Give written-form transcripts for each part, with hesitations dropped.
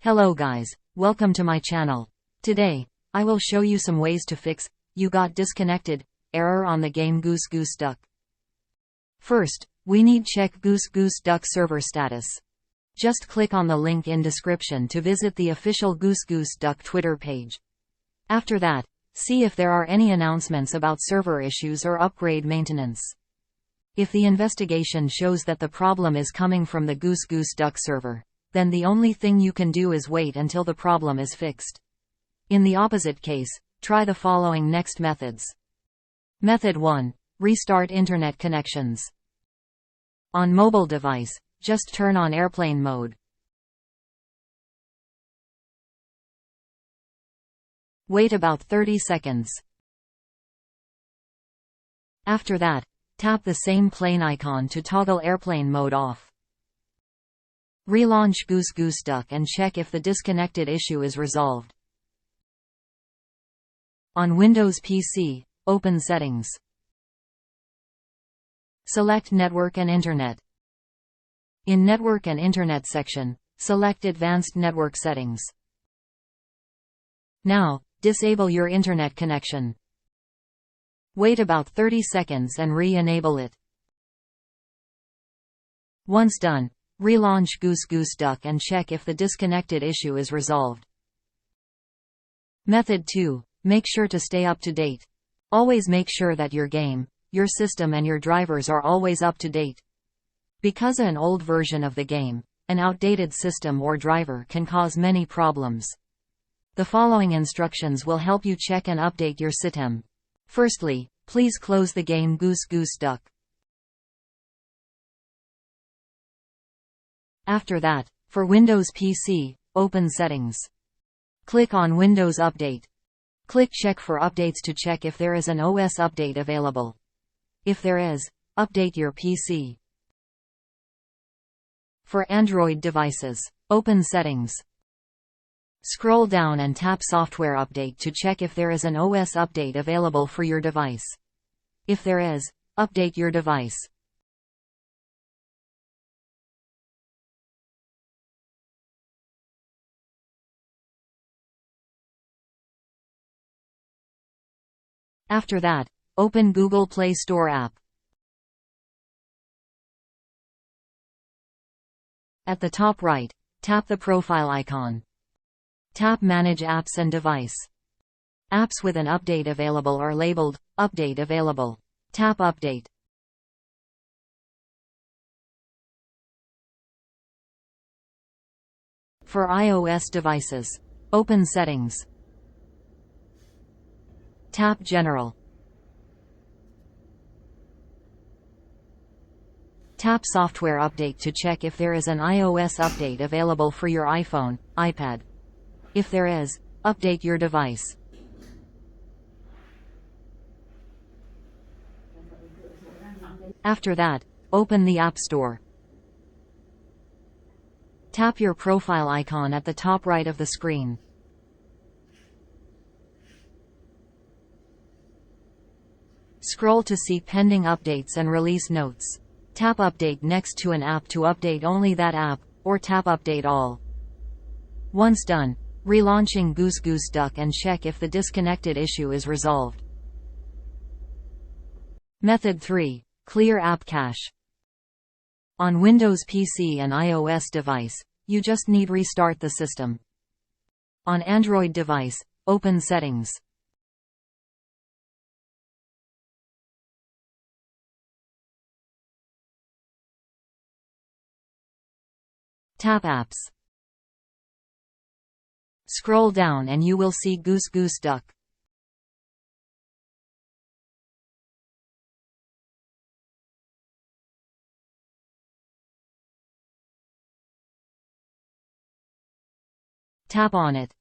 Hello guys, welcome to my channel. Today, I will show you some ways to fix "you got disconnected" error on the game Goose Goose Duck. First, we need check Goose Goose Duck server status. Just click on the link in description to visit the official Goose Goose Duck Twitter page. After that, see if there are any announcements about server issues or upgrade maintenance. If the investigation shows that the problem is coming from the Goose Goose Duck server, then the only thing you can do is wait until the problem is fixed. In the opposite case, try the following next methods. Method 1. Restart internet connections. On mobile device, just turn on airplane mode. Wait about 30 seconds. After that, tap the same plane icon to toggle airplane mode off. Relaunch Goose Goose Duck and check if the disconnected issue is resolved. On Windows PC, open Settings. Select Network and Internet. In Network and Internet section, select Advanced Network Settings. Now, disable your internet connection. Wait about 30 seconds and re-enable it. Once done, relaunch Goose Goose Duck and check if the disconnected issue is resolved. Method 2. Make sure to stay up to date. Always make sure that your game, your system and your drivers are always up to date. Because an old version of the game, an outdated system or driver can cause many problems. The following instructions will help you check and update your system. Firstly, please close the game Goose Goose Duck. After that, for Windows PC, open Settings. Click on Windows Update. Click Check for updates to check if there is an OS update available. If there is, update your PC. For Android devices, open Settings. Scroll down and tap Software Update to check if there is an OS update available for your device. If there is, update your device. After that, open Google Play Store app. At the top right, tap the profile icon. Tap Manage Apps and Device. Apps with an update available are labeled Update Available. Tap Update. For iOS devices, open Settings. Tap General. Tap Software Update to check if there is an iOS update available for your iPhone, iPad. If there is, update your device. After that, open the App Store. Tap your profile icon at the top right of the screen. Scroll to see pending updates and release notes. Tap Update next to an app to update only that app, or tap Update All. Once done, relaunching Goose Goose Duck and check if the disconnected issue is resolved. Method 3. Clear app cache. On Windows PC and iOS device, you just need restart the system. On Android device, open Settings. Tap Apps. Scroll down and you will see Goose Goose Duck. Tap on it.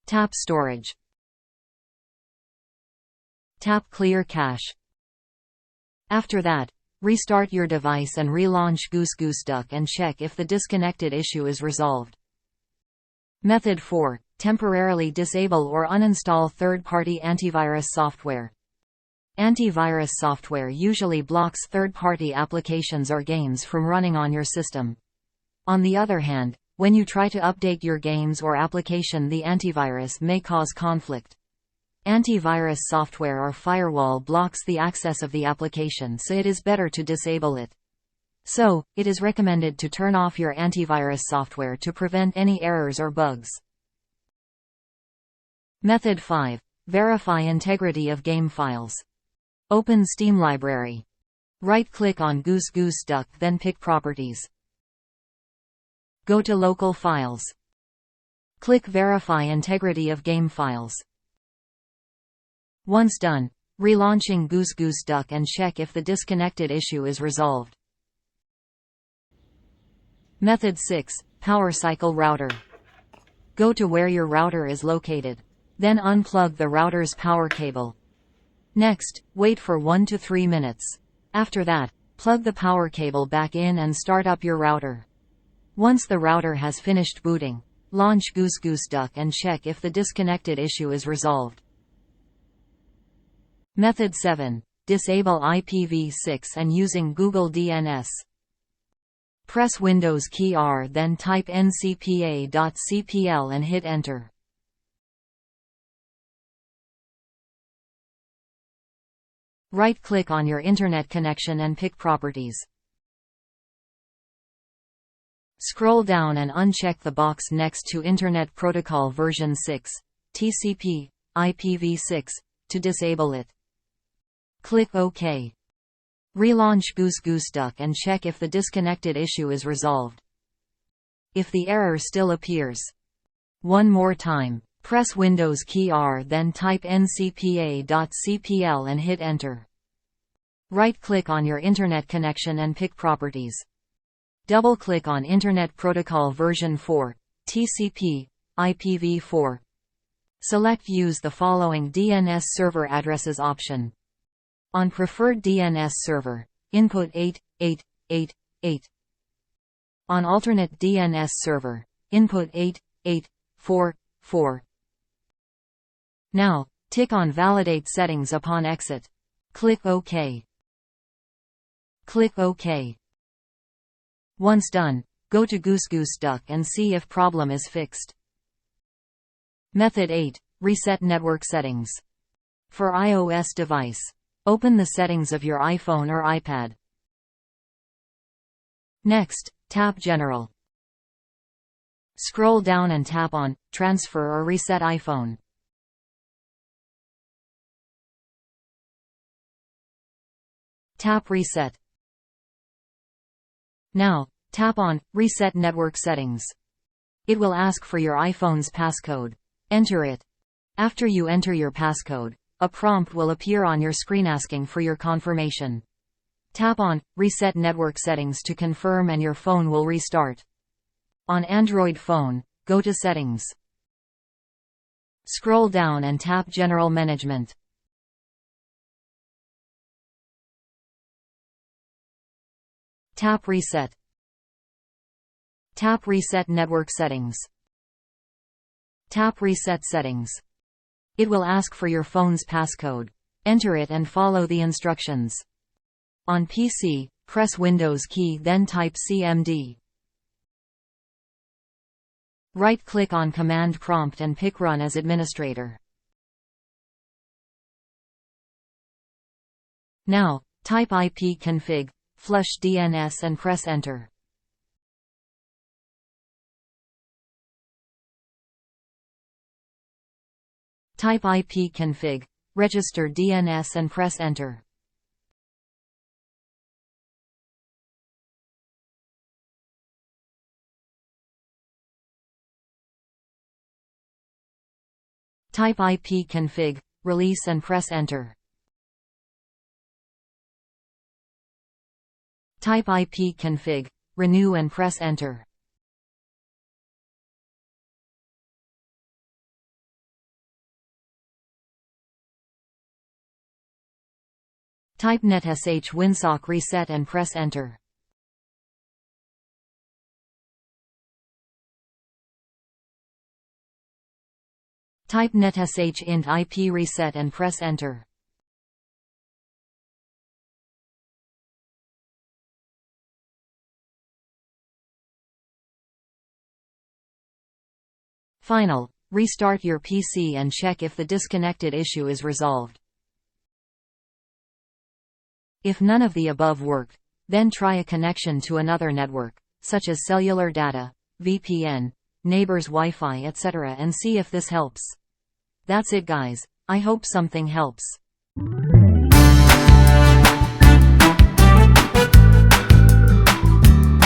Tap Storage. Tap Clear Cache. After that, restart your device and relaunch Goose Goose Duck and check if the disconnected issue is resolved. Method 4. Temporarily disable or uninstall third-party antivirus software. Antivirus software usually blocks third-party applications or games from running on your system. On the other hand, when you try to update your games or application, the antivirus may cause conflict. Antivirus software or firewall blocks the access of the application, so it is better to disable it. So, it is recommended to turn off your antivirus software to prevent any errors or bugs. Method 5. Verify integrity of game files. Open Steam Library. Right-click on Goose Goose Duck, then pick Properties. Go to Local Files. Click Verify integrity of game files. Once done, relaunching Goose Goose Duck and check if the disconnected issue is resolved. Method 6. Power cycle router. Go to where your router is located. Then unplug the router's power cable. Next, wait for 1 to 3 minutes. After that, plug the power cable back in and start up your router. Once the router has finished booting, launch Goose Goose Duck and check if the disconnected issue is resolved. Method 7. Disable IPv6 and using Google DNS. Press Windows key R, then type ncpa.cpl and hit Enter. Right-click on your Internet connection and pick Properties. Scroll down and uncheck the box next to Internet Protocol version 6, TCP, IPv6, to disable it. Click OK. Relaunch Goose Goose Duck and check if the disconnected issue is resolved. If the error still appears, one more time, press Windows key R, then type ncpa.cpl and hit Enter. Right-click on your Internet connection and pick Properties. Double-click on Internet Protocol version 4, TCP, IPv4. Select Use the following DNS server addresses option. On preferred DNS server, input 8888. On alternate DNS server, input 8844. Now, tick on Validate Settings upon exit. Click OK. Click OK. Once done, go to Goose Goose Duck and see if problem is fixed. Method 8. Reset network settings. For iOS device, open the settings of your iPhone or iPad. Next, tap General. Scroll down and tap on Transfer or Reset iPhone. Tap Reset. Now, tap on Reset Network Settings. It will ask for your iPhone's passcode. Enter it. After you enter your passcode, a prompt will appear on your screen asking for your confirmation. Tap on Reset Network Settings to confirm and your phone will restart. On Android phone, go to Settings. Scroll down and tap General Management. Tap Reset. Tap Reset Network Settings. Tap Reset Settings. It will ask for your phone's passcode. Enter it and follow the instructions. On PC, press Windows key then type CMD. Right-click on Command Prompt and pick Run as administrator. Now, type ipconfig flush DNS and press Enter. Type ipconfig register DNS and press Enter. Type ipconfig release and press Enter. Type ipconfig renew and press Enter. Type netsh winsock reset and press Enter. Type netsh int IP reset and press Enter. Final. Restart your PC and check if the disconnected issue is resolved. If none of the above worked, then try a connection to another network, such as cellular data, VPN, neighbor's Wi-Fi, etc., and see if this helps. That's it, guys. I hope something helps.